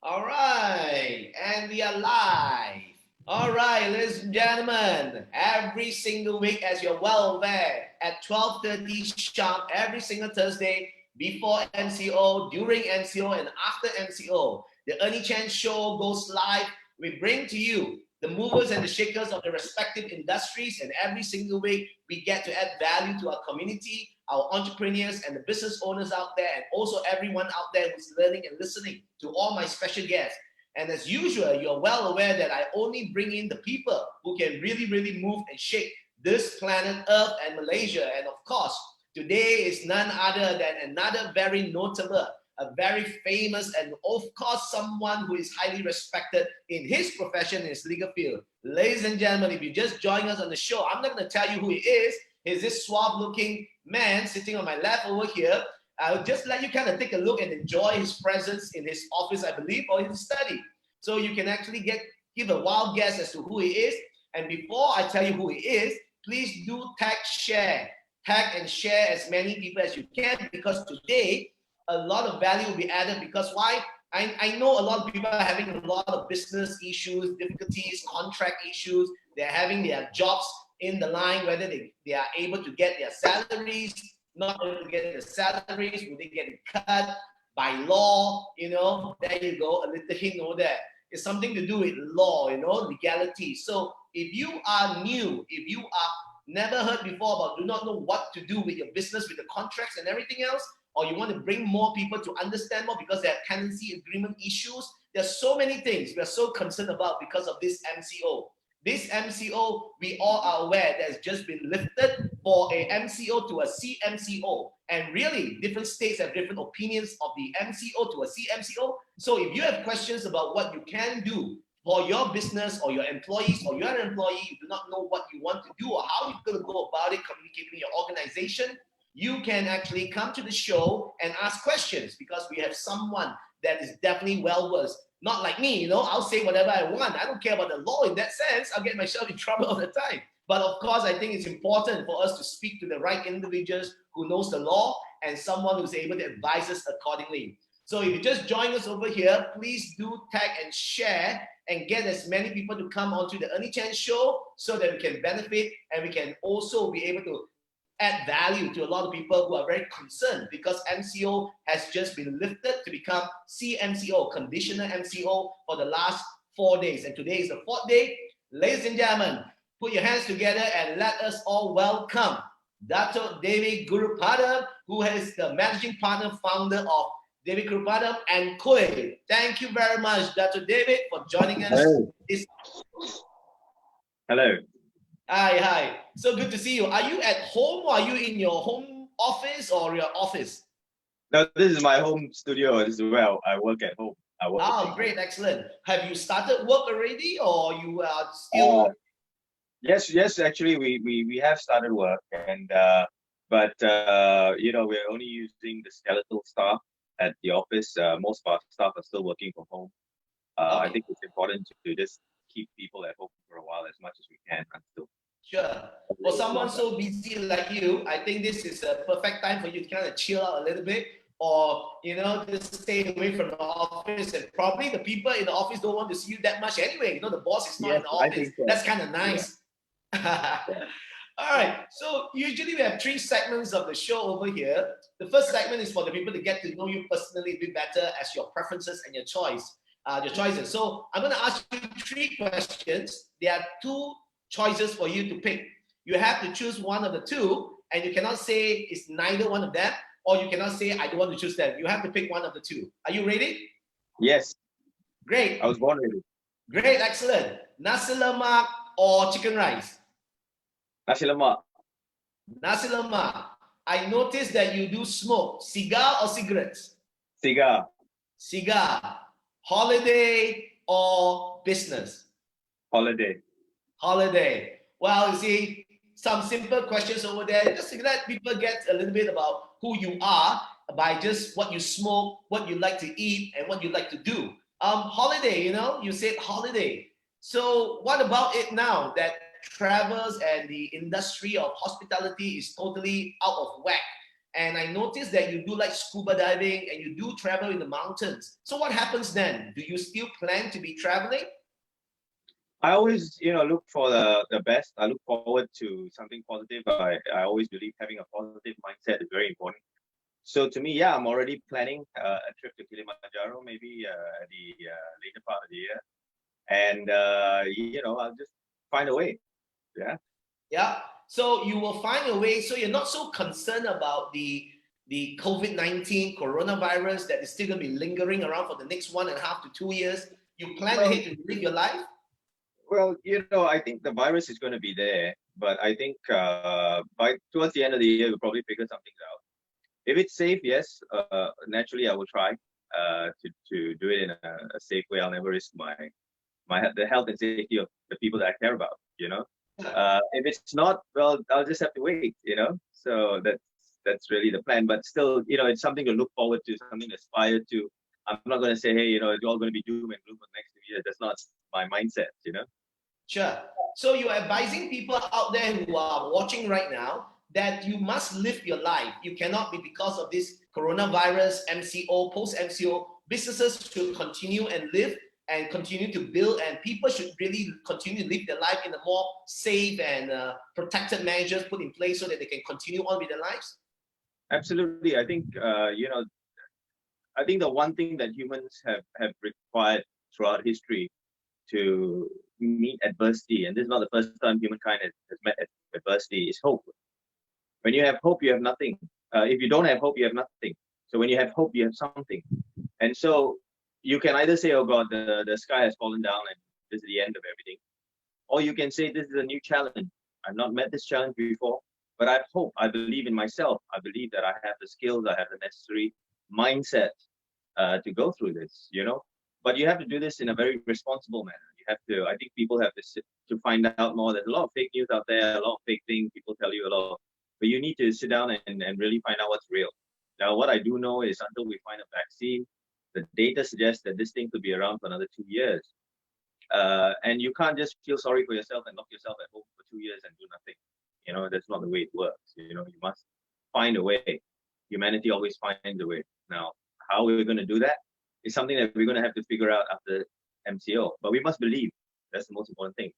All right, and we are live. All right, ladies and gentlemen, every single week, as you're well aware, at 12:30 sharp, every single Thursday, before MCO, during MCO, and after MCO, the Ernie Chen Show goes live. We bring to you the movers and the shakers of the respective industries, and every single week, we get to add value to our community, our entrepreneurs and the business owners out there, and also everyone out there who's learning and listening to all my special guests. And as usual, you're well aware that I only bring in the people who can really, really move and shake this planet Earth and Malaysia. And of course, today is none other than another very notable, a very famous, and of course, someone who is highly respected in his profession, in his legal field. Ladies and gentlemen, if you just join us on the show, I'm not going to tell you who he is. He's this suave-looking man sitting on my left over here. I'll just let you kind of take a look and enjoy his presence in his office, I believe, or his study. So you can actually give a wild guess as to who he is. And before I tell you who he is, please do tag and share as many people as you can, because today a lot of value will be added. Because why? I know a lot of people are having a lot of business issues, difficulties, contract issues. They're having their jobs in the line, whether they are able to get their salaries, not able to get their salaries, will they get it cut by law? There you go, a little hint over there. It's something to do with law, legality. So if you are new, if you are never heard before about, do not know what to do with your business, with the contracts and everything else, or you want to bring more people to understand more because there are tenancy agreement issues, there's so many things we are so concerned about because of this MCO. This MCO, we all are aware, that has just been lifted for a MCO to a CMCO. And really, different states have different opinions of the MCO to a CMCO. So if you have questions about what you can do for your business or your employees, or you're an employee, you do not know what you want to do or how you're going to go about it, communicating with your organization, you can actually come to the show and ask questions, because we have someone that is definitely well versed. Not like me, I'll say whatever I want. I don't care about the law in that sense. I'll get myself in trouble all the time. But of course, I think it's important for us to speak to the right individuals who knows the law and someone who's able to advise us accordingly. So if you just join us over here, please do tag and share and get as many people to come onto the Ernie Chen Show so that we can benefit, and we can also be able to add value to a lot of people who are very concerned, because MCO has just been lifted to become CMCO, conditional MCO, for the last 4 days. And today is the 4th day. Ladies and gentlemen, put your hands together and let us all welcome Dato Gurupatham, who is the managing partner, founder of David Gurupatham and Koi. Thank you very much, Dato David, for joining us. Hello. Hi. So good to see you. Are you at home, or are you in your home office or your office? No, this is my home studio as well. I work at home. Great, excellent. Have you started work already, or you are still? Yes. Actually, we have started work, and but we're only using the skeletal staff at the office. Most of our staff are still working from home. I think it's important to just keep people at home for a while as much as we can until. Sure. For someone so busy like you, I think this is a perfect time for you to kind of chill out a little bit, or just stay away from the office. And probably the people in the office don't want to see you that much anyway. The boss is not in the office. So. That's kind of nice. Yeah. All right. So usually we have 3 segments of the show over here. The first segment is for the people to get to know you personally a bit better, as your preferences and your choices. So I'm going to ask you 3 questions. There are 2 choices for you to pick. You have to choose one of the 2, and you cannot say it's neither one of them, or you cannot say I don't want to choose them. You have to pick one of the 2. Are you ready? Yes. Great. I was born ready. Great, excellent. Nasi lemak or chicken rice? Nasi lemak. Nasi lemak. I noticed that you do smoke. Cigar or cigarettes? Cigar. Holiday or business? Holiday. Well, you see, some simple questions over there, just to let people get a little bit about who you are by just what you smoke, what you like to eat, and what you like to do. Holiday, you said holiday. So what about it now that travels and the industry of hospitality is totally out of whack? and I noticed that you do like scuba diving and you do travel in the mountains. So what happens then? Do you still plan to be traveling? I always, look for the best. I look forward to something positive. I always believe having a positive mindset is very important. So to me, yeah, I'm already planning a trip to Kilimanjaro, maybe at the later part of the year, and I'll just find a way. Yeah. Yeah. So you will find a way. So you're not so concerned about the COVID-19 coronavirus that is still going to be lingering around for the next 1.5 to 2 years. You plan Well, ahead to live your life. well, I think the virus is going to be there, but I think by towards the end of the year, we'll probably figure something out. If it's safe, yes, naturally I will try to do it in a safe way. I'll never risk the health and safety of the people that I care about. If it's not, well, I'll just have to wait. So that's really the plan. But still, it's something to look forward to, something to aspire to. I'm not going to say, hey, it's all going to be doom and gloom for the next 2 years. That's not my mindset. Sure. So you're advising people out there who are watching right now that you must live your life. You cannot be, because of this coronavirus, MCO, post MCO, businesses should continue and live and continue to build, and people should really continue to live their life in a more safe and protected measures put in place so that they can continue on with their lives. Absolutely. I think the one thing that humans have required throughout history to meet adversity, and this is not the first time humankind has met adversity, is hope. When you have hope, you have nothing. If you don't have hope, you have nothing. So when you have hope, you have something. And so you can either say, oh God, the sky has fallen down and this is the end of everything. Or you can say, this is a new challenge. I've not met this challenge before, but I have hope. I believe in myself. I believe that I have the skills, I have the necessary mindset to go through this. But you have to do this in a very responsible manner. I think people have to sit to find out more. There's a lot of fake news out there, a lot of fake things. People tell you a lot, but you need to sit down and really find out what's real. Now, what I do know is until we find a vaccine, the data suggests that this thing could be around for another 2 years. And you can't just feel sorry for yourself and lock yourself at home for 2 years and do nothing. That's not the way it works. You must find a way. Humanity always finds a way. Now, how we're going to do that is something that we're going to have to figure out after MCO. But we must believe. That's the most important thing.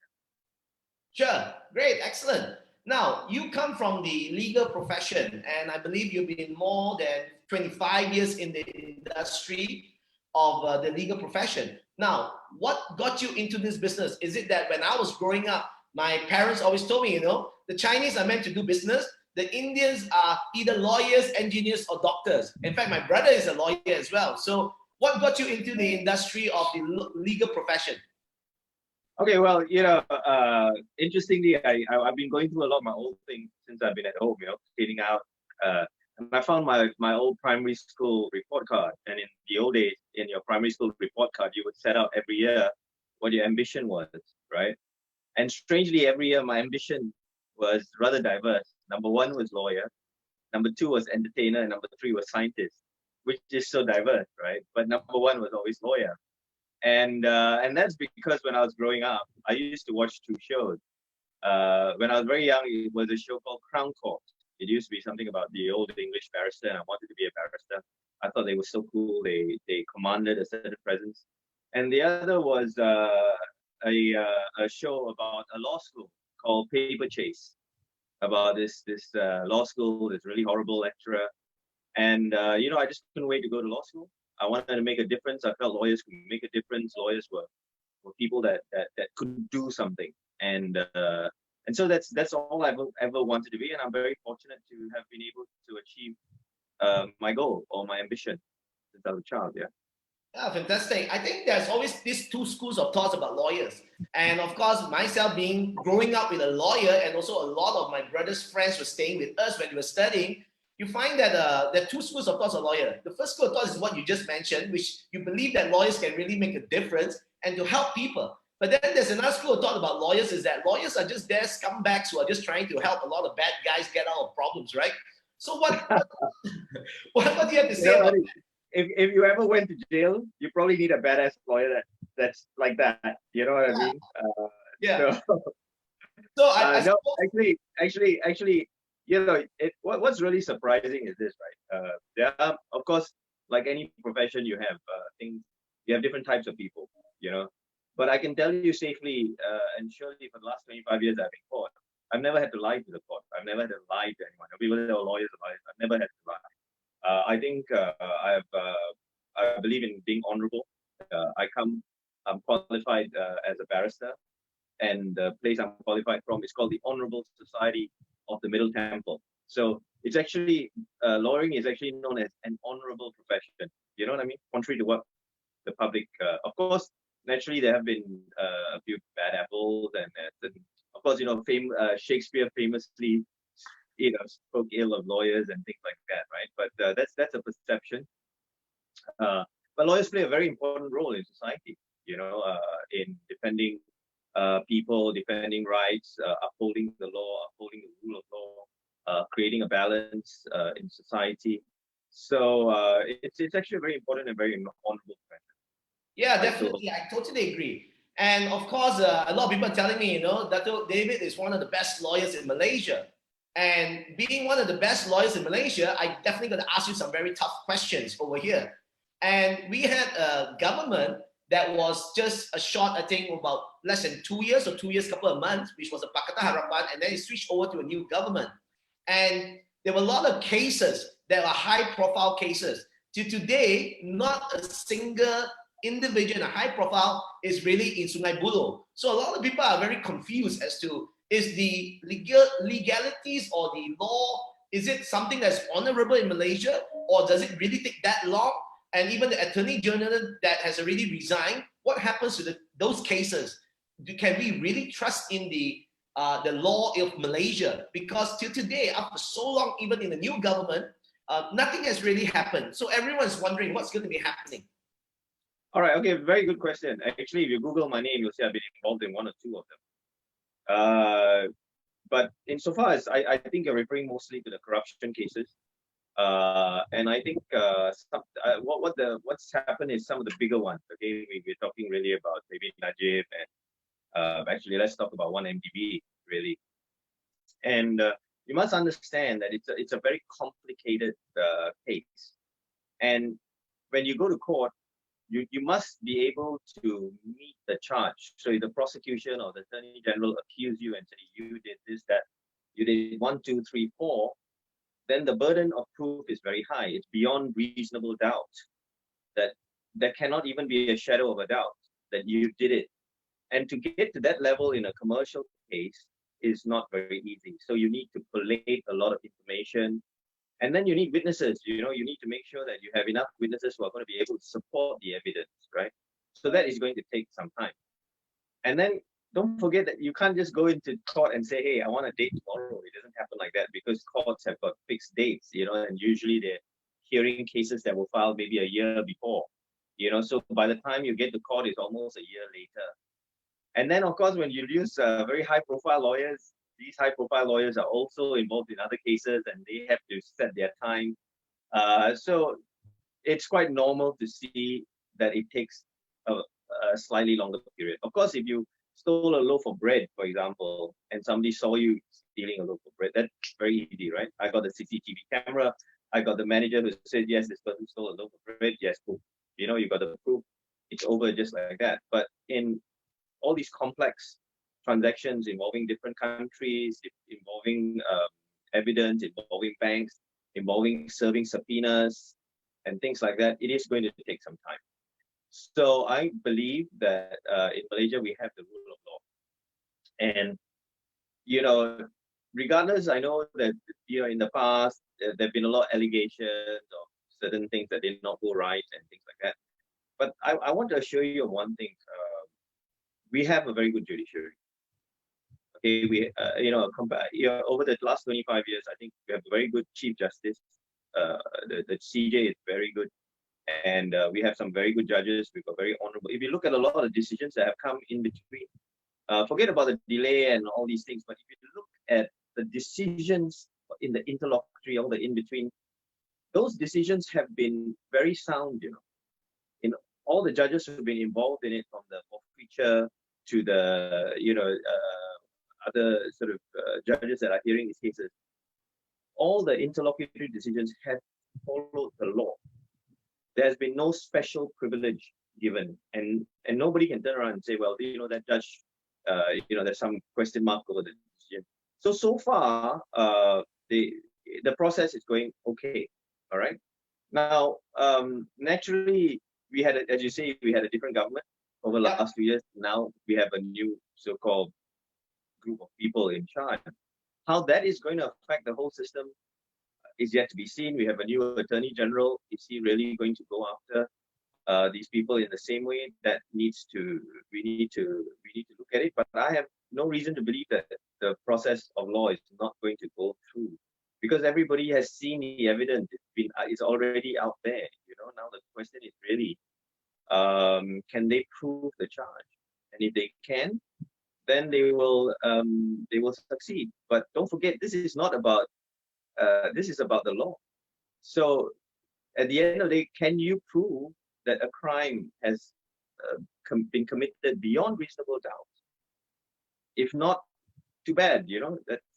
Sure. Great. Excellent. Now, you come from the legal profession, and I believe you've been more than 25 years in the industry of the legal profession. Now, what got you into this business? Is it that when I was growing up, my parents always told me, the Chinese are meant to do business. The Indians are either lawyers, engineers, or doctors. In fact, my brother is a lawyer as well. So what got you into the industry of the legal profession? Okay, well, interestingly, I've been going through a lot of my old things since I've been at home, cleaning out. And I found my old primary school report card. And in the old days, in your primary school report card, you would set out every year what your ambition was, right? And strangely, every year my ambition was rather diverse. Number one was lawyer. Number two was entertainer. And number three was scientist, which is so diverse, right? But number one was always lawyer. And that's because when I was growing up, I used to watch two shows. When I was very young, it was a show called Crown Court. It used to be something about the old English barrister, and I wanted to be a barrister. I thought they were so cool. They commanded a certain presence. And the other was a show about a law school called Paper Chase, about this law school, this really horrible lecturer. And I just couldn't wait to go to law school. I wanted to make a difference. I felt lawyers could make a difference. Lawyers were people that could do something. And so that's all I've ever wanted to be. And I'm very fortunate to have been able to achieve my goal or my ambition since I was a child. Yeah. Yeah, fantastic. I think there's always these two schools of thoughts about lawyers. And of course, myself growing up with a lawyer, and also a lot of my brother's friends were staying with us when we were studying, you find that there are two schools of thoughts of lawyer. The first school of thought is what you just mentioned, which you believe that lawyers can really make a difference and to help people. But then there's another school of thought about lawyers, is that lawyers are just there scumbags who are just trying to help a lot of bad guys get out of problems, right? So what do you have to say about that? If you ever went to jail, you probably need a badass lawyer that's like that. You know what I mean? Yeah. So, So I no, actually, what's really surprising is this, right? There are, of course, like any profession, you have things, you have different types of people, you know. But I can tell you safely, and surely for the last 25 years I've been court, I've never had to lie to the court. I've never had to lie to anyone. People that are lawyers are lawyers. I've never had to lie. I think I believe in being honorable. I'm qualified as a barrister, and the place I'm qualified from is called the Honorable Society of the Middle Temple. So it's actually lawyering is actually known as an honorable profession. You know what I mean? Contrary to what the public, of course, naturally there have been a few bad apples, and of course, Shakespeare famously, spoke ill of lawyers and things like that, right? But that's a perception. But lawyers play a very important role in society, in defending people, defending rights, upholding the law, upholding the rule of law, creating a balance in society. So it's actually a very important and very honorable profession. Yeah, definitely. I totally agree. And of course, a lot of people are telling me, Dato David is one of the best lawyers in Malaysia. And being one of the best lawyers in Malaysia, I definitely got to ask you some very tough questions over here. And we had a government that was just a short, I think, about less than 2 years or 2 years, couple of months, which was a Pakatan Harapan, and then it switched over to a new government. And there were a lot of cases that are high-profile cases. To today, not a single individual in a high profile is really in Sungai Buloh. So a lot of people are very confused as to, is the legalities or the law, is it something that's honorable in Malaysia, or does it really take that long? And even the Attorney General that has already resigned, what happens to those cases? Can we really trust in the law of Malaysia? Because till today, after so long, even in the new government, nothing has really happened. So everyone's wondering what's going to be happening. All right. Okay. Very good question. Actually, if you Google my name, you'll see I've been involved in one or two of them. But insofar as I think you're referring mostly to the corruption cases. And I think what's happened is some of the bigger ones. Okay, we're talking really about maybe Najib, and actually let's talk about one MDB really. And you must understand that it's a very complicated case. And when you go to court, you must be able to meet the charge. So if the prosecution or the Attorney General accuse you and say you did this, that, you did 1, 2, 3, 4, then the burden of proof is very high. It's beyond reasonable doubt. That there cannot even be a shadow of a doubt that you did it. And to get to that level in a commercial case is not very easy. So you need to collate a lot of information. And then you need witnesses, you need to make sure that you have enough witnesses who are going to be able to support the evidence, right? So that is going to take some time. And then don't forget that you can't just go into court and say, hey, I want a date tomorrow. It doesn't happen like that because courts have got fixed dates, and usually they're hearing cases that were filed maybe a year before, so by the time you get to court, it's almost a year later. And then, of course, when you use very high-profile lawyers, these high-profile lawyers are also involved in other cases, and they have to set their time. So it's quite normal to see that it takes a slightly longer period. Of course, if you stole a loaf of bread, for example, and somebody saw you stealing a loaf of bread, that's very easy, right? I got the CCTV camera. I got the manager who said, yes, this person stole a loaf of bread. Yes, cool. You got the proof. It's over just like that. But in all these complex transactions involving different countries, involving evidence, involving banks, involving serving subpoenas, and things like that, it is going to take some time. So I believe that in Malaysia, we have the rule of law. And, regardless, I know that, in the past, there have been a lot of allegations of certain things that did not go right and things like that. But I want to assure you of one thing. We have a very good judiciary. Okay, we, over the last 25 years, I think we have a very good Chief Justice. The CJ is very good. And we have some very good judges. We've got very honorable. If you look at a lot of the decisions that have come in between, forget about the delay and all these things, but if you look at the decisions in the interlocutory, all the in-between, those decisions have been very sound, In all the judges who have been involved in it, from the forfeiture to the, other sort of judges that are hearing these cases, all the interlocutory decisions have followed the law. There's been no special privilege given, and nobody can turn around and say, well, that judge, there's some question mark over the decision. So far, the process is going okay. All right. Now, naturally, we had, as you say, we had a different government over the last 2 years. Now we have a new so-called group of people in charge. How that is going to affect the whole system is yet to be seen. We have a new Attorney General. Is he really going to go after these people in the same way? That we need to look at it. But I have no reason to believe that the process of law is not going to go through, because everybody has seen the evidence. It's already out there. Now the question is really, can they prove the charge? And if they can, then they will succeed. But don't forget, this is not about this is about the law. So at the end of the day, can you prove that a crime has been committed beyond reasonable doubt? If not, too bad.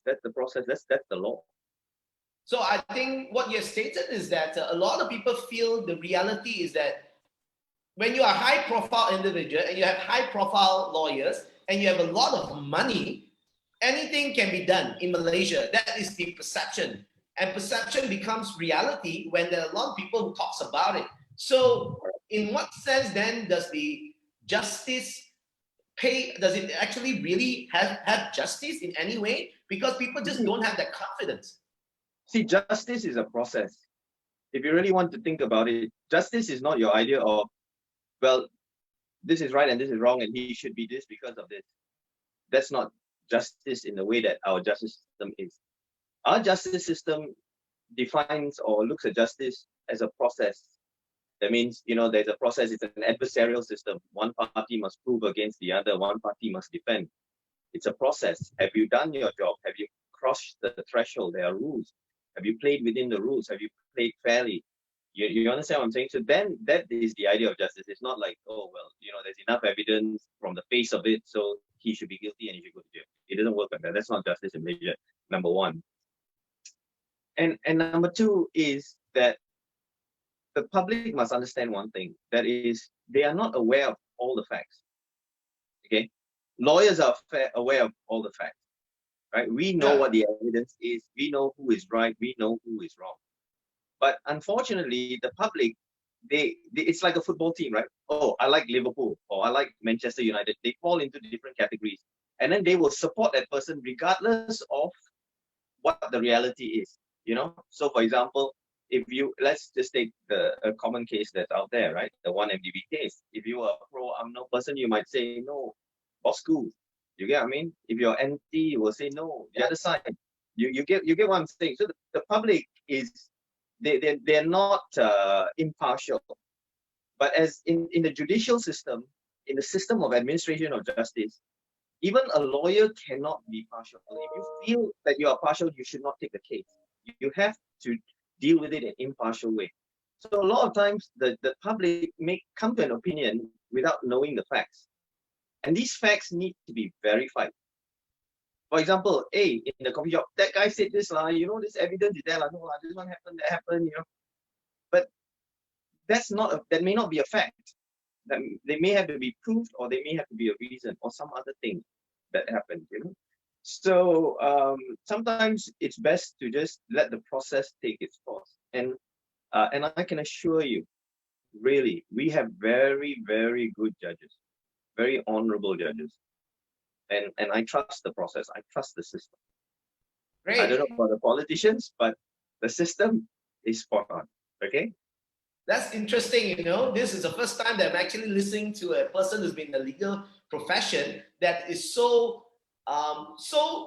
That's the process. That's the law. So I think what you have stated is that a lot of people feel the reality is that when you are a high-profile individual and you have high-profile lawyers and you have a lot of money, anything can be done in Malaysia. That is the perception. And perception becomes reality when there are a lot of people who talks about it. So in what sense then does the justice does it actually really have justice in any way? Because people just don't have that confidence. See, justice is a process. If you really want to think about it, justice is not your idea of, well, this is right and this is wrong and he should be this because of this. That's not justice in the way that our justice system is. Our justice system defines or looks at justice as a process. That means, there's a process. It's an adversarial system. One party must prove against the other. One party must defend. It's a process. Have you done your job? Have you crossed the threshold? There are rules. Have you played within the rules? Have you played fairly? You understand what I'm saying? So then that is the idea of justice. It's not like, oh, well, there's enough evidence from the face of it, so he should be guilty and he should go to jail. It doesn't work like that. That's not justice in Malaysia, number one. And number two is that the public must understand one thing. That is, they are not aware of all the facts. Okay? Lawyers are aware of all the facts. Right? We know what the evidence is. We know who is right. We know who is wrong. But unfortunately, the public, it's like a football team, right? Oh, I like Liverpool or I like Manchester United. They fall into different categories. And then they will support that person regardless of what the reality is. So for example, let's just take a common case that's out there, right? The 1MDB case. If you are a pro-UMNO person, you might say, no, Bosco. You get what I mean? If you're anti, you will say no, the other side. You get what I'm saying. So the public is, they're not impartial. But as in the judicial system, in the system of administration of justice, even a lawyer cannot be partial. If you feel that you are partial, you should not take the case. You have to deal with it in an impartial way. So a lot of times the public may come to an opinion without knowing the facts. And these facts need to be verified. For example, in the coffee shop, that guy said this, this evidence is there, no, this one happened, that happened, But that may not be a fact. That they may have to be proved, or they may have to be a reason, or some other thing that happened, So sometimes it's best to just let the process take its course. And I can assure you, really, we have very, very good judges, very honorable judges. And I trust the process. I trust the system. Great. I don't know about the politicians, but the system is spot on. Okay? That's interesting, This is the first time that I'm actually listening to a person who's been in the legal profession that is so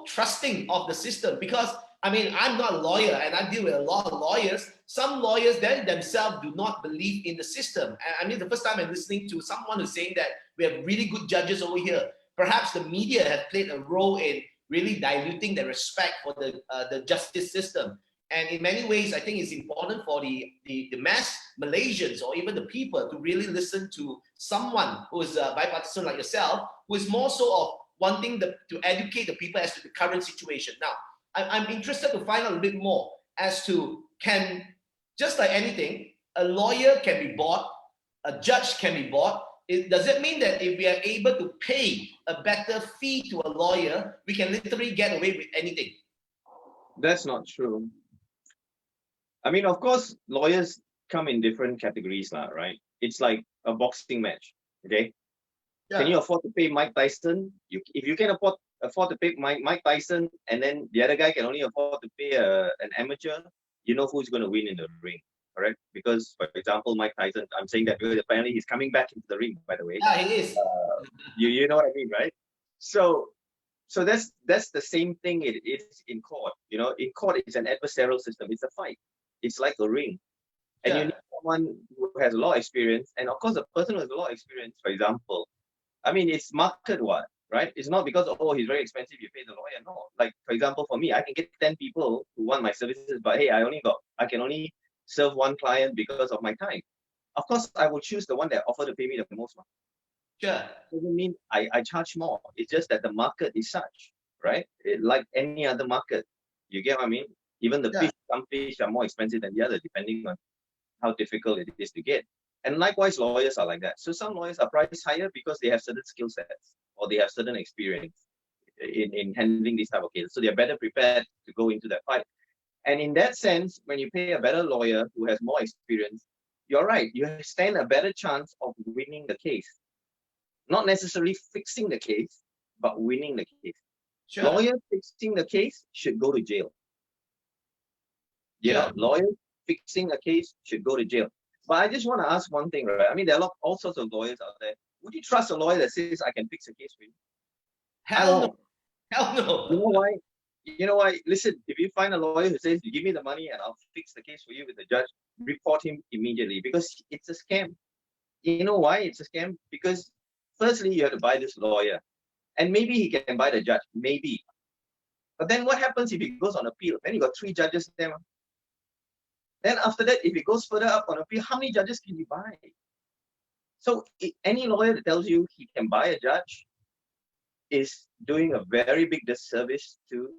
trusting of the system. Because, I'm not a lawyer and I deal with a lot of lawyers. Some lawyers themselves do not believe in the system. The first time I'm listening to someone who's saying that we have really good judges over here. Perhaps the media has played a role in really diluting the respect for the justice system. And in many ways, I think it's important for the mass Malaysians or even the people to really listen to someone who is bipartisan like yourself, who is more so of wanting to educate the people as to the current situation. Now, I'm interested to find out a bit more. as to just like anything, a lawyer can be bought, a judge can be bought. Does it mean that if we are able to pay a better fee to a lawyer, we can literally get away with anything? That's not true. I mean, of course, lawyers come in different categories, right? It's like a boxing match. Okay. Yeah. Can you afford to pay Mike Tyson? If you can afford to pay Mike Tyson, and then the other guy can only afford to pay an amateur, you know who's going to win in the ring, correct? Because, for example, Mike Tyson, I'm saying that because apparently he's coming back into the ring, by the way. Yeah, he is. You know what I mean, right? So that's the same thing it is in court. You know, in court it's an adversarial system. It's a fight. It's like a ring. And Yeah. you need someone who has a lot of experience. And of course, a person who has a lot of experience, for example, I mean, it's market what, right? It's not because, oh, he's very expensive, you pay the lawyer. No. Like, for example, for me, I can get 10 people who want my services, but hey, I can only serve one client because of my time. Of course, I will choose the one that offer to pay me the most. Sure. Doesn't mean I charge more. It's just that the market is such, right? Like any other market. You get what I mean? Even the fish, some fish are more expensive than the other, depending on how difficult it is to get. And likewise, lawyers are like that. So some lawyers are priced higher because they have certain skill sets or they have certain experience in handling these type of cases. So they're better prepared to go into that fight. And in that sense, when you pay a better lawyer who has more experience, you're right, you stand a better chance of winning the case. Not necessarily fixing the case, but winning the case. Sure. Lawyers fixing the case should go to jail. You know, lawyers fixing a case should go to jail. But I just want to ask one thing, right? I mean, there are all sorts of lawyers out there. Would you trust a lawyer that says, I can fix a case for you? Hell no. Hell no. You know why? You know why? Listen, if you find a lawyer who says, you give me the money and I'll fix the case for you with the judge, report him immediately because it's a scam. You know why it's a scam? Because firstly, you have to buy this lawyer. And maybe he can buy the judge. Maybe. But then what happens if he goes on appeal? Then you got 3 judges there. Then after that, if it goes further up on appeal, how many judges can you buy? So any lawyer that tells you he can buy a judge is doing a very big disservice to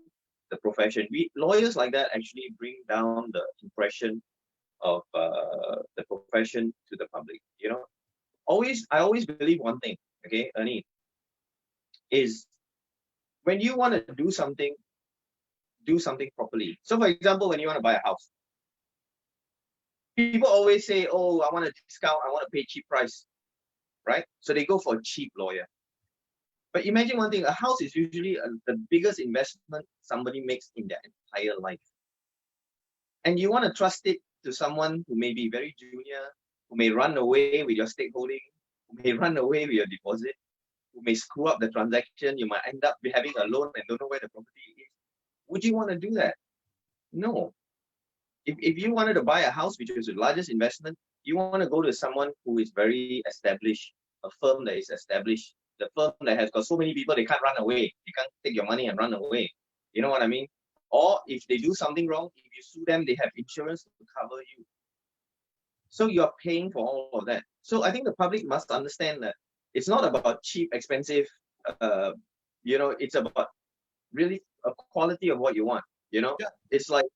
the profession. Lawyers like that actually bring down the impression of the profession to the public. You know, I always believe one thing, okay, Ernie, is when you want to do something properly. So for example, when you want to buy a house, people always say, oh, I want a discount, I want to pay cheap price, right? So they go for a cheap lawyer. But imagine one thing, a house is usually the biggest investment somebody makes in their entire life. And you want to trust it to someone who may be very junior, who may run away with your stakeholding, who may run away with your deposit, who may screw up the transaction, you might end up having a loan and don't know where the property is. Would you want to do that? No. If you wanted to buy a house, which is the largest investment, you want to go to someone who is very established, a firm that is established, the firm that has got so many people, they can't run away. They can't take your money and run away. You know what I mean? Or if they do something wrong, if you sue them, they have insurance to cover you. So you're paying for all of that. So I think the public must understand that it's not about cheap, expensive, it's about really a quality of what you want. You know, It's like,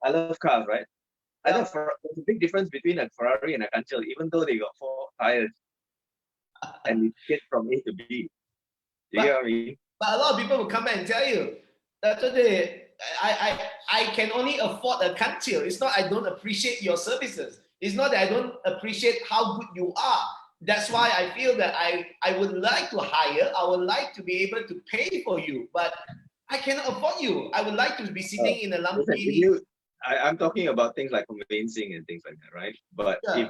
I love cars, right? There's a big difference between a Ferrari and a Kanchel, even though they got 4 tires and we get from A to B. You get what I mean? But a lot of people will come back and tell you that I can only afford a Kanchel. It's not I don't appreciate your services. It's not that I don't appreciate how good you are. That's why I feel that I would like to hire, I would like to be able to pay for you, but I cannot afford you. I would like to be sitting in a Lamborghini. I'm talking about things like conveyancing and things like that, right? But if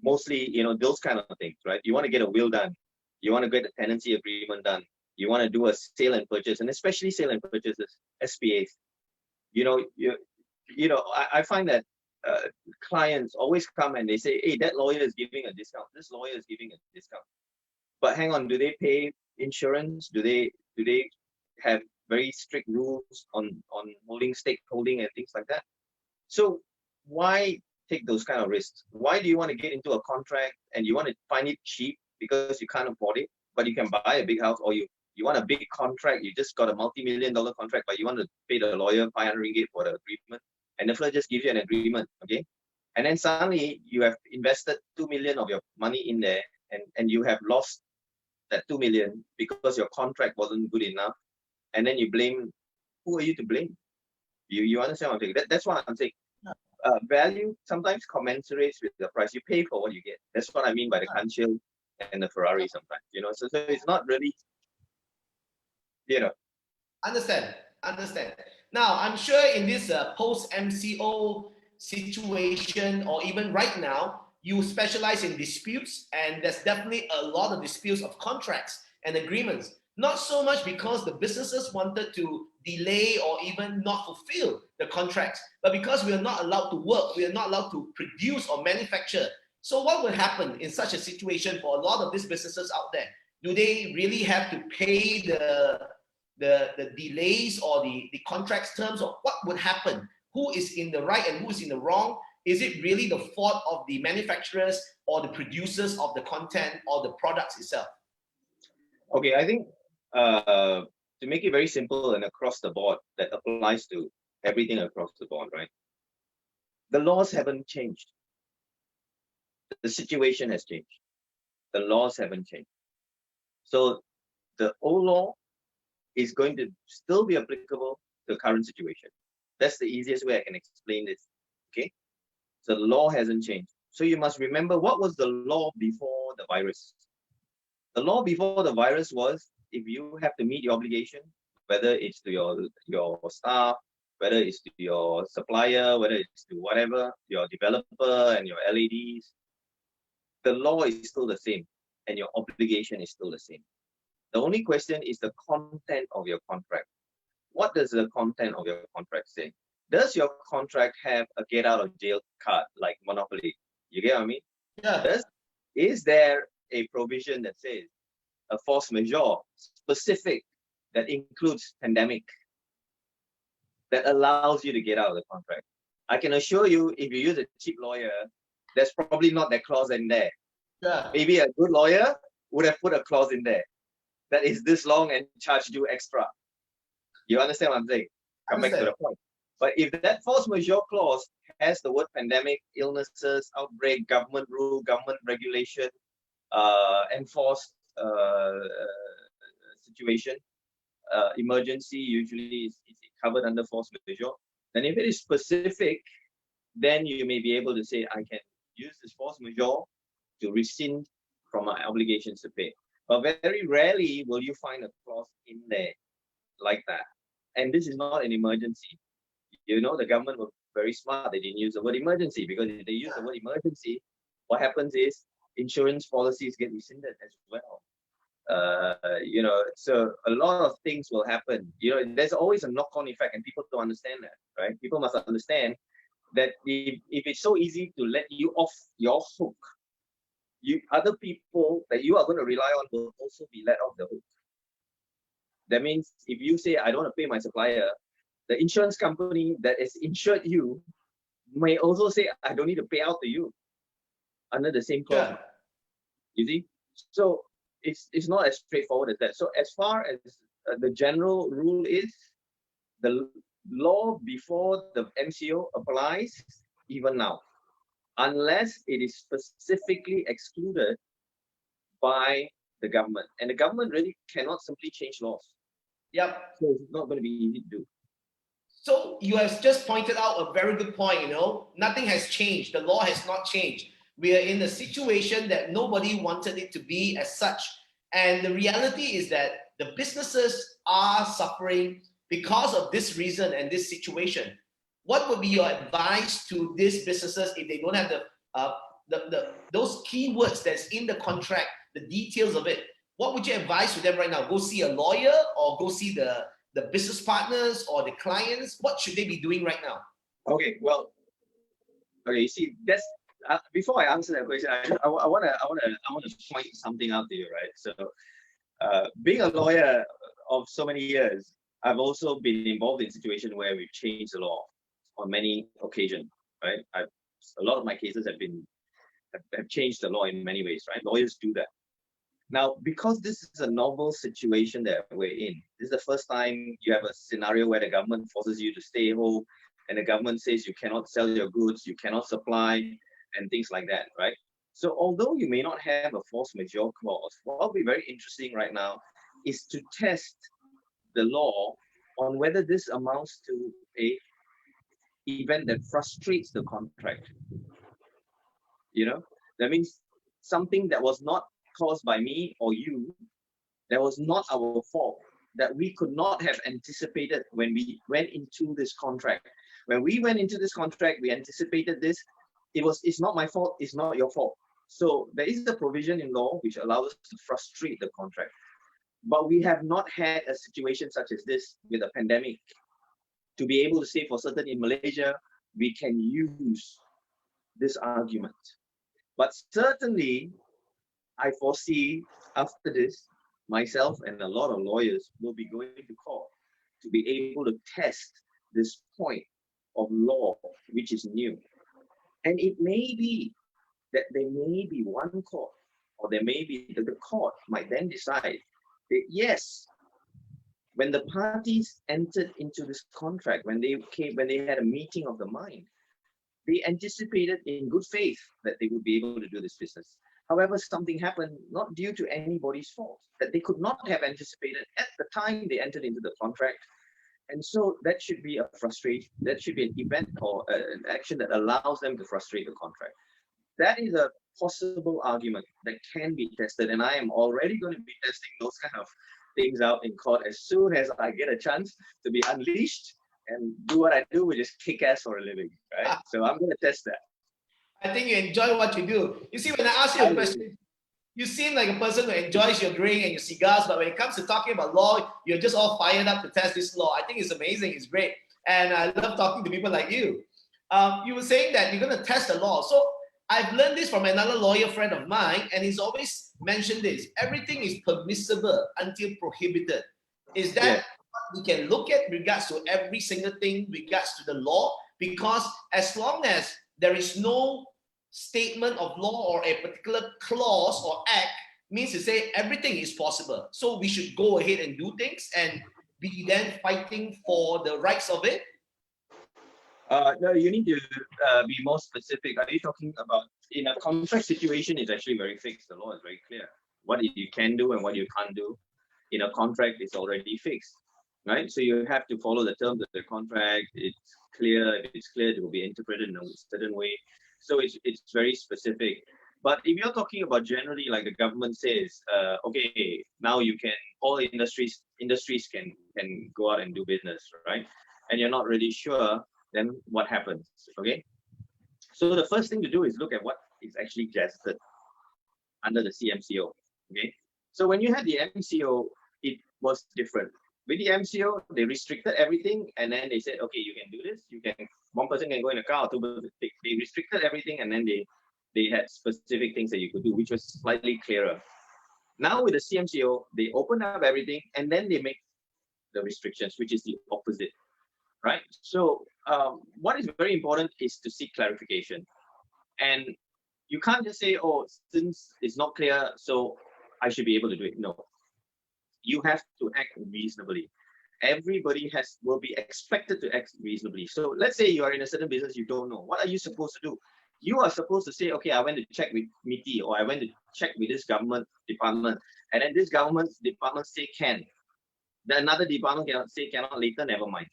mostly, those kind of things, right? You want to get a will done. You want to get a tenancy agreement done. You want to do a sale and purchase, and especially sale and purchases, SPAs. I find that clients always come and they say, hey, that lawyer is giving a discount. This lawyer is giving a discount. But hang on, do they pay insurance? Do they have very strict rules on holding stakeholding and things like that? So why take those kind of risks? Why do you want to get into a contract and you want to find it cheap because you can't afford it, but you can buy a big house, or you You want a big contract, you just got a multi-million-dollar contract, but you want to pay the lawyer 500 ringgit for the agreement, and the fellow just gives you an agreement, okay? And then suddenly you have invested 2 million of your money in there, and you have lost that 2 million because your contract wasn't good enough, and then you blame, who are you to blame? You understand what I'm saying? That's what I'm saying. Value sometimes commensurates with the price. You pay for what you get. That's what I mean by the Kanchil and the Ferrari sometimes, you know. So it's not really, you know. Understand. Now, I'm sure in this post-MCO situation, or even right now, you specialize in disputes, and there's definitely a lot of disputes of contracts and agreements. Not so much because the businesses wanted to delay or even not fulfill the contracts, but because we are not allowed to work, we are not allowed to produce or manufacture. So what will happen in such a situation for a lot of these businesses out there? Do they really have to pay the delays or the contracts terms, or what would happen? Who is in the right and who is in the wrong? Is it really the fault of the manufacturers or the producers of the content or the products itself? Okay, I think to make it very simple and across the board, that applies to everything across the board, right? The laws haven't changed. The situation has changed. The laws haven't changed. So the old law is going to still be applicable to the current situation. That's the easiest way I can explain this, okay? So the law hasn't changed. So you must remember, what was the law before the virus? The law before the virus was, if you have to meet your obligation, whether it's to your staff, whether it's to your supplier, whether it's to whatever, your developer and your LADs, the law is still the same and your obligation is still the same. The only question is the content of your contract. What does the content of your contract say? Does your contract have a get out of jail card like Monopoly? You get what I mean? Yeah. Is there a provision that says a force majeure specific that includes pandemic that allows you to get out of the contract? I can assure you, if you use a cheap lawyer, there's probably not that clause in there. Yeah. Maybe a good lawyer would have put a clause in there that is this long and charged you extra. You understand what I'm saying? Come back to the point. But if that force majeure clause has the word pandemic, illnesses, outbreak, government rule, government regulation, enforced situation, emergency usually is covered under force majeure. And if it is specific, then you may be able to say, I can use this force majeure to rescind from my obligations to pay. But very rarely will you find a clause in there like that. And this is not an emergency. You know, the government were very smart. They didn't use the word emergency, because if they use the word emergency, what happens is insurance policies get rescinded as well. You know, so a lot of things will happen. You know, there's always a knock-on effect, and people don't understand that, right? People must understand that if it's so easy to let you off your hook, other people that you are going to rely on will also be let off the hook. That means if you say, I don't want to pay my supplier, the insurance company that has insured you may also say, I don't need to pay out to you under the same clause. Yeah. You see? So it's not as straightforward as that. So as far as the general rule is, the law before the MCO applies even now, unless it is specifically excluded by the government. And the government really cannot simply change laws. Yep. So it's not going to be easy to do. So you have just pointed out a very good point, you know, nothing has changed. The law has not changed. We are in a situation that nobody wanted it to be as such. And the reality is that the businesses are suffering because of this reason and this situation. What would be your advice to these businesses if they don't have those keywords that's in the contract, the details of it? What would you advise to them right now? Go see a lawyer, or go see the business partners or the clients? What should they be doing right now? Okay, well, okay, you see, that's before I answer that question, I want to point something out to you, right? So, being a lawyer of so many years, I've also been involved in situations where we've changed the law on many occasions, right? A lot of my cases have changed the law in many ways, right? Lawyers do that. Now, because this is a novel situation that we're in, this is the first time you have a scenario where the government forces you to stay home and the government says you cannot sell your goods, you cannot supply, and things like that, right? So although you may not have a force majeure clause, what will be very interesting right now is to test the law on whether this amounts to a event that frustrates the contract. You know, that means something that was not caused by me or you, that was not our fault, that we could not have anticipated when we went into this contract. When we went into this contract, we anticipated this. It's not my fault, it's not your fault. So there is a provision in law which allows us to frustrate the contract. But we have not had a situation such as this with a pandemic to be able to say for certain in Malaysia, we can use this argument. But certainly, I foresee after this, myself and a lot of lawyers will be going to court to be able to test this point of law, which is new. And it may be that there may be one court, or there may be that the court might then decide that yes, when the parties entered into this contract, when they had a meeting of the mind, they anticipated in good faith that they would be able to do this business. However, something happened not due to anybody's fault, that they could not have anticipated at the time they entered into the contract. And so that should be a frustration, that should be an event or an action that allows them to frustrate the contract. That is a possible argument that can be tested. And I am already going to be testing those kind of things out in court as soon as I get a chance to be unleashed and do what I do, which is kick ass for a living, right? So I'm going to test that. I think you enjoy what you do. You see, when I ask you a question, you seem like a person who enjoys your drink and your cigars, but when it comes to talking about law, you're just all fired up to test this law. I think it's amazing. It's great. And I love talking to people like you. You were saying that you're going to test the law. So I've learned this from another lawyer friend of mine, and he's always mentioned this. Everything is permissible until prohibited. Is that what we can look at regards to every single thing regards to the law? Because as long as there is no statement of law or a particular clause or act, means to say everything is possible. So we should go ahead and do things and be then fighting for the rights of it. No, you need to be more specific. Are you talking about in a contract situation? It's actually very fixed. The law is very clear. What you can do and what you can't do in a contract is already fixed, right? So you have to follow the terms of the contract. It's clear. If it's clear, it will be interpreted in a certain way. So it's very specific. But if you're talking about generally, like the government says, okay, now you can, all industries can go out and do business, right? And you're not really sure, then what happens, okay? So the first thing to do is look at what is actually gazetted under the CMCO, okay? So when you had the MCO, it was different. With the MCO, they restricted everything, and then they said, okay, you can do this. You can, one person can go in a car, two person, they restricted everything, and then they had specific things that you could do, which was slightly clearer. Now with the CMCO, they open up everything, and then they make the restrictions, which is the opposite, right? So what is very important is to seek clarification. And you can't just say, oh, since it's not clear, so I should be able to do it. No. You have to act reasonably. Everybody will be expected to act reasonably. So let's say you are in a certain business you don't know. What are you supposed to do? You are supposed to say, okay, I went to check with MITI, or I went to check with this government department, and then this government department say can. Then another department cannot later, never mind.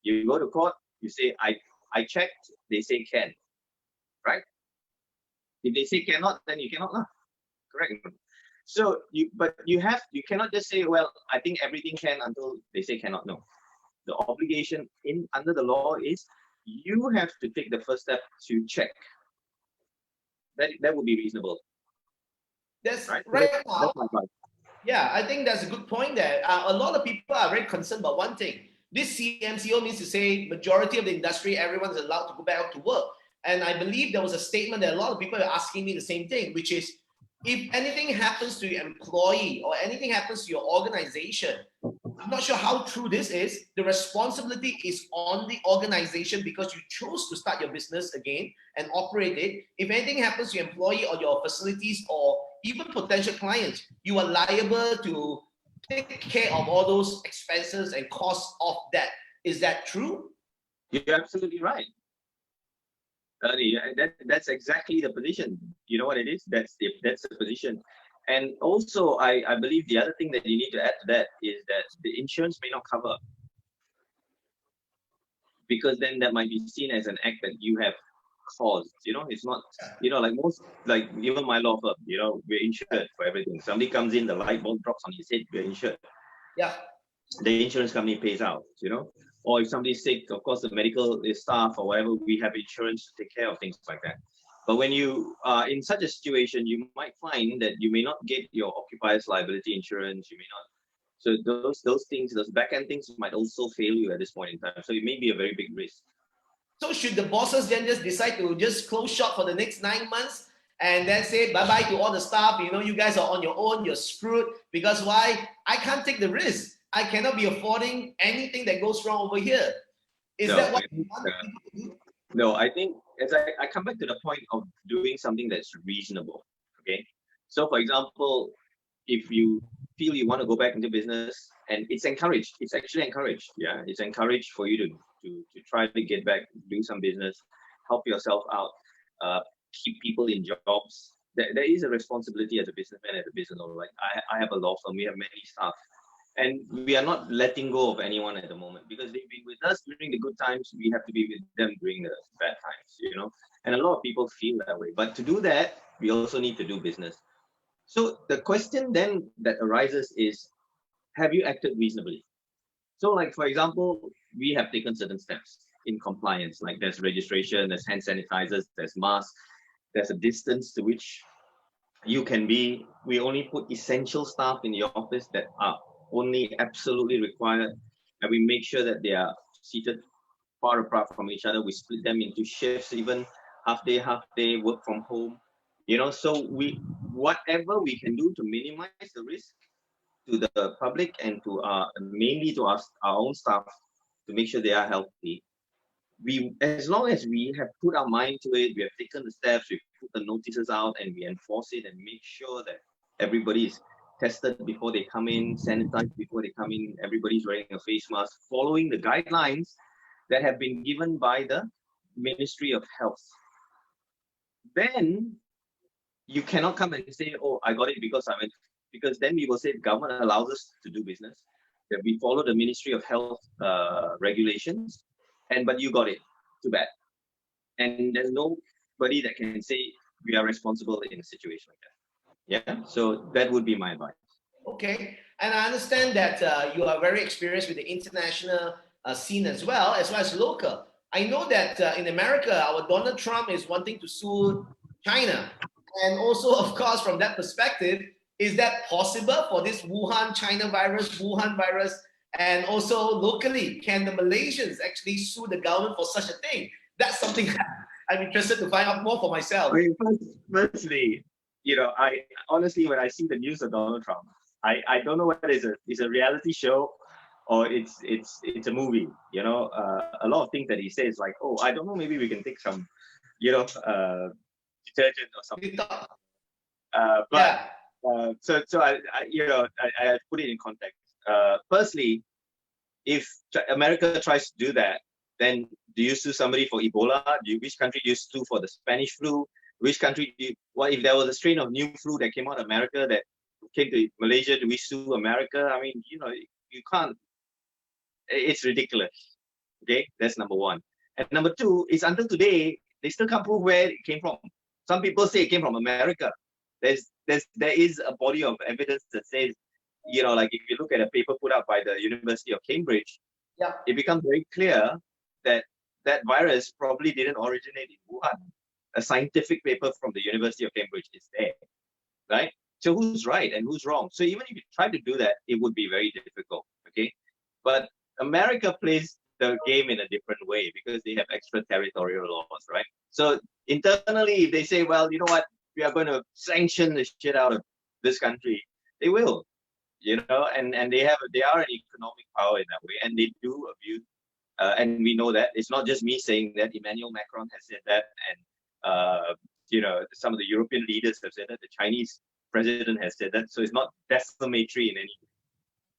You go to court, you say, I checked, they say can, right? If they say cannot, then you cannot, correct? So you cannot just say, well, I think everything can until they say cannot. No. The obligation under the law is you have to take the first step to check. That would be reasonable. That's right now. That's Yeah, I think that's a good point there. A lot of people are very concerned about one thing. This CMCO means to say majority of the industry, everyone's allowed to go back to work. And I believe there was a statement that a lot of people are asking me the same thing, which is, if anything happens to your employee or anything happens to your organization, I'm not sure how true this is, the responsibility is on the organization because you chose to start your business again and operate it. If anything happens to your employee or your facilities or even potential clients, you are liable to take care of all those expenses and costs of that. Is that true? You're absolutely right. Ernie, that's exactly the position. You know what it is? That's the position. And also, I believe the other thing that you need to add to that is that the insurance may not cover, because then that might be seen as an act that you have caused. It's not. Like most, like even my law firm. We're insured for everything. Somebody comes in, the light bulb drops on his head, we're insured. Yeah. The insurance company pays out. Or if somebody's sick, of course, the medical staff or whatever, we have insurance to take care of things like that. But when you are in such a situation, you might find that you may not get your occupiers liability insurance. You may not. So those things, those back end things might also fail you at this point in time. So it may be a very big risk. So should the bosses then just decide to just close shop for the next 9 months and then say bye-bye to all the staff? You guys are on your own, you're screwed. Because why? I can't take the risk. I cannot be affording anything that goes wrong over here. Is that what you want people to do? No, I think as I come back to the point of doing something that's reasonable. Okay. So for example, if you feel you want to go back into business, and it's encouraged, it's actually encouraged. Yeah. It's encouraged for you to try to get back, do some business, help yourself out, keep people in jobs. There is a responsibility as a businessman, as a business owner. Like I have a law firm, we have many staff. And we are not letting go of anyone at the moment, because they've been with us during the good times. We have to be with them during the bad times, and a lot of people feel that way. But to do that, we also need to do business. So the question then that arises is, have you acted reasonably? So like, for example, we have taken certain steps in compliance, like there's registration, there's hand sanitizers, there's masks, there's a distance to which you can be. We only put essential staff in the office that are only absolutely required, and we make sure that they are seated far apart from each other. We split them into shifts, even half day, work from home. So whatever we can do to minimize the risk to the public and to mainly to us, our own staff, to make sure they are healthy. As long as we have put our mind to it, we have taken the steps, we put the notices out, and we enforce it and make sure that everybody is tested before they come in, sanitized before they come in, everybody's wearing a face mask, following the guidelines that have been given by the Ministry of Health. Then you cannot come and say, oh, I got it because then we will say the government allows us to do business, that we follow the Ministry of Health regulations, but you got it, too bad. And there's nobody that can say we are responsible in a situation like that. Yeah, so that would be my advice. Okay, and I understand that you are very experienced with the international scene as well as local. I know that in America, our Donald Trump is wanting to sue China. And also, of course, from that perspective, is that possible for this Wuhan virus? And also locally, can the Malaysians actually sue the government for such a thing? That's something I'm interested to find out more for myself. Firstly, I honestly, when I see the news of Donald Trump, I don't know whether it's a reality show or it's a movie. A lot of things that he says, like, oh, I don't know, maybe we can take some, detergent or something. So I put it in context. Firstly, if America tries to do that, then do you sue somebody for Ebola? Which country do you sue for the Spanish flu? Which country what if there was a strain of new flu that came out of America that came to Malaysia? Do we sue America? I mean, you can't. It's ridiculous. Okay, that's number one. And number two is, until today, they still can't prove where it came from. Some people say it came from America. There is a body of evidence that says, like if you look at a paper put out by the University of Cambridge, it becomes very clear that that virus probably didn't originate in Wuhan. A scientific paper from the University of Cambridge is there, right? So who's right and who's wrong? So even if you try to do that, it would be very difficult, okay? But America plays the game in a different way because they have extraterritorial laws, right? So internally, if they say, well, you know what, we are going to sanction the shit out of this country, they will, and they are an economic power in that way, and they do abuse. And we know that it's not just me saying that. Emmanuel Macron has said that, and some of the European leaders have said that. The Chinese president has said that, so it's not defamatory in any way.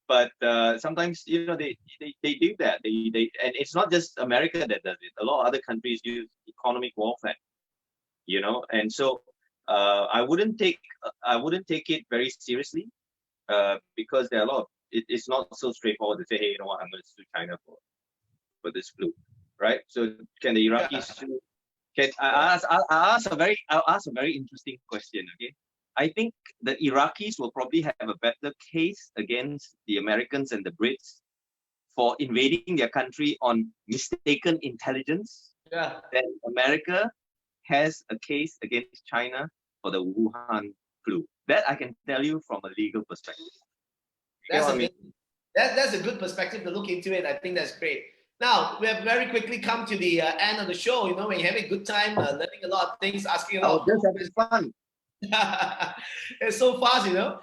But sometimes, you know, they do that. And it's not just America that does it. A lot of other countries use economic warfare, you know. And so I wouldn't take it very seriously, because there are a lot of, it's not so straightforward to say, hey, you know what, I'm going to sue China for this flu, right? So can the Iraqis sue? I'll ask a very interesting question. Okay, I think the Iraqis will probably have a better case against the Americans and the Brits for invading their country on mistaken intelligence than America has a case against China for the Wuhan flu. That I can tell you from a legal perspective. That's a good perspective to look into it. I think that's great. Now, we have very quickly come to the end of the show. You know, when you have a good time, learning a lot of things, asking a lot of just having fun. It's so fast, you know.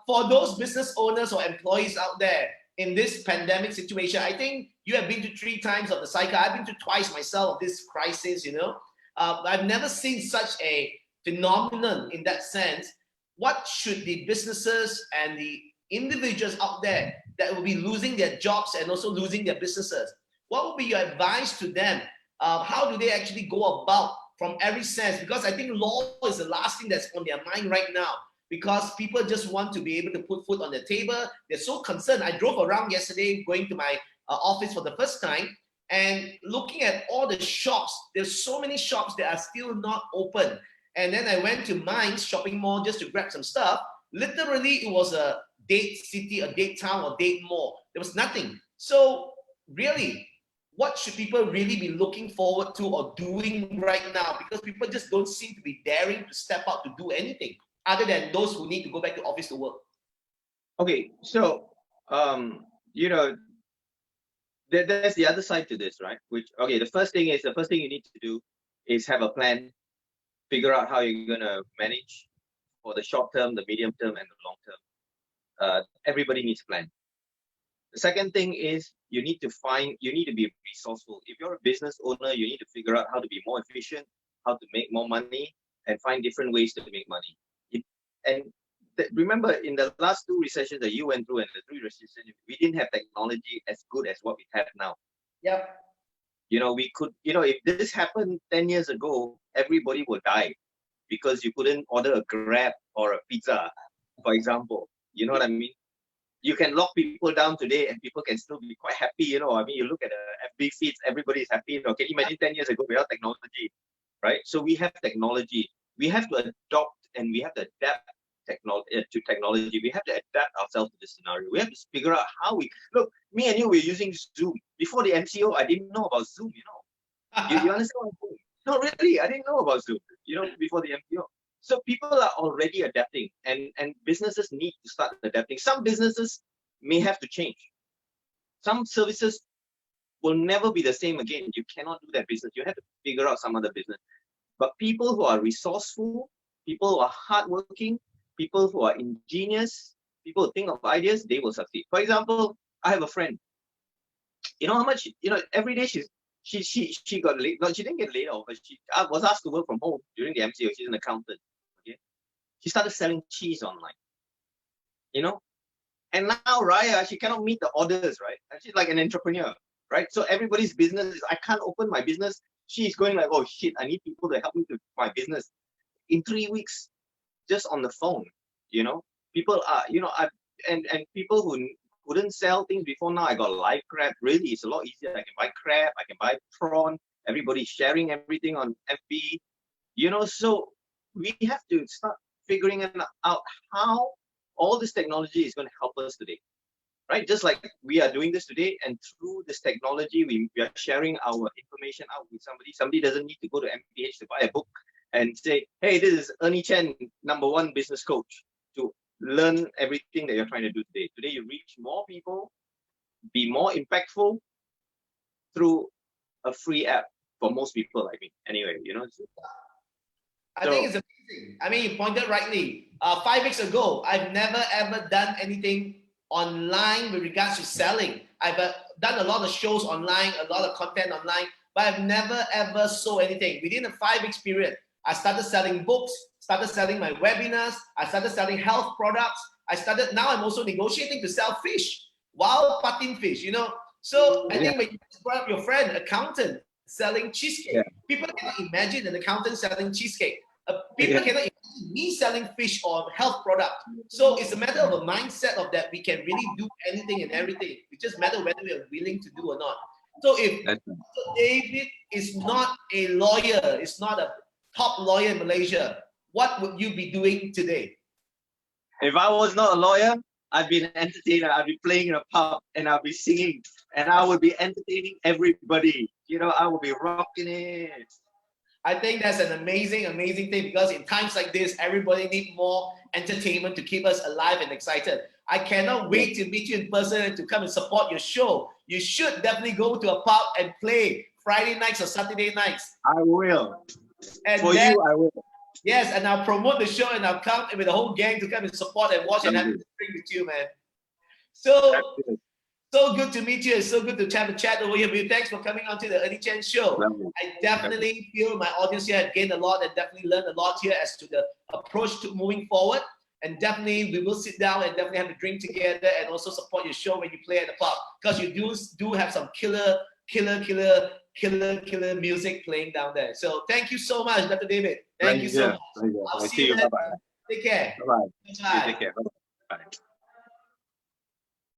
For those business owners or employees out there in this pandemic situation, I think you have been to 3 times of the cycle. I've been to twice myself of this crisis, you know. I've never seen such a phenomenon in that sense. What should the businesses and the individuals out there that will be losing their jobs and also losing their businesses, what would be your advice to them? How do they actually go about from every sense? Because I think law is the last thing that's on their mind right now, because people just want to be able to put food on the table. They're so concerned. I drove around yesterday going to my office for the first time and looking at all the shops. There's so many shops that are still not open. And then I went to Mainz shopping mall just to grab some stuff. Literally, it was a dead city, a dead town, or dead mall. There was nothing. So really, what should people really be looking forward to or doing right now? Because people just don't seem to be daring to step out to do anything other than those who need to go back to office to work. Okay, so you know, there's the other side to this, right? The first thing you need to do is have a plan, figure out how you're gonna manage for the short term, the medium term, and the long term. Everybody needs a plan. The second thing is you need to be resourceful. If you're a business owner, you need to figure out how to be more efficient, how to make more money, and find different ways to make money. Remember, in the last 2 recessions that you went through and the 3 recessions, we didn't have technology as good as what we have now. Yep. You know, if this happened 10 years ago, everybody would die because you couldn't order a Grab or a pizza, for example. You know what I mean? You can lock people down today and people can still be quite happy, you know. I mean, you look at the FB feeds, everybody is happy. You know, can you imagine 10 years ago without technology, right? So we have technology. We have to adopt and we have to adapt to technology. We have to adapt ourselves to this scenario. We have to figure out how look, me and you, we're using Zoom. Before the MCO, I didn't know about Zoom, you know. You understand what I'm saying? No, really, I didn't know about Zoom, you know, before the MCO. So people are already adapting, and businesses need to start adapting. Some businesses may have to change. Some services will never be the same again. You cannot do that business. You have to figure out some other business. But people who are resourceful, people who are hardworking, people who are ingenious, people who think of ideas, they will succeed. For example, I have a friend. You know how much, you know, every day she got laid. No, she didn't get laid off, but she was asked to work from home during the MCO. She's an accountant. Okay, she started selling cheese online. You know, and now Raya, she cannot meet the orders, right? And she's like an entrepreneur, right? So everybody's business is, I can't open my business. She's going like, oh shit, I need people to help me to my business. In 3 weeks, just on the phone, you know, people are, you know, and people who couldn't sell things before, now I got live crab. Really, it's a lot easier. I can buy crab, I can buy prawn. Everybody's sharing everything on FB, you know. So we have to start figuring out how all this technology is going to help us today, right? Just like we are doing this today, and through this technology, we are sharing our information out with somebody. Somebody doesn't need to go to MPH to buy a book and say, hey, this is Ernie Chen, #1 business coach, to learn everything that you're trying to do today. Today, you reach more people, be more impactful through a free app for most people, I mean. Anyway, you know. I think it's amazing. I mean, you pointed rightly. 5 weeks ago, I've never ever done anything online with regards to selling. I've done a lot of shows online, a lot of content online, but I've never ever sold anything. Within a 5 weeks period, I started selling books, started selling my webinars, I started selling health products. Now I'm also negotiating to sell fish, wild patin fish, you know. So I think when you brought up your friend, accountant, selling cheesecake, people cannot imagine an accountant selling cheesecake. People cannot imagine me selling fish or health product. So it's a matter of a mindset of that we can really do anything and everything. It just matters whether we are willing to do or not. So if David is not a lawyer, is not a top lawyer in Malaysia, what would you be doing today? If I was not a lawyer, I'd be an entertainer. I'd be playing in a pub and I'd be singing and I would be entertaining everybody. You know, I would be rocking it. I think that's an amazing, amazing thing, because in times like this, everybody needs more entertainment to keep us alive and excited. I cannot wait to meet you in person and to come and support your show. You should definitely go to a pub and play Friday nights or Saturday nights. I will. And For you, I will. Yes, and I'll promote the show and I'll come with the whole gang to come and support and watch and have a drink with you, man. So good to meet you. It's so good to have a chat over here with you. Thanks for coming on to the Ernie Chen show. I definitely feel my audience here have gained a lot and definitely learned a lot here as to the approach to moving forward. And definitely we will sit down and definitely have a drink together and also support your show when you play at the pub, because you do have some killer music playing down there. So thank you so much, Dr. David. Thank you so much. I'll see you later. Take care. Bye-bye. Take care. Bye-bye.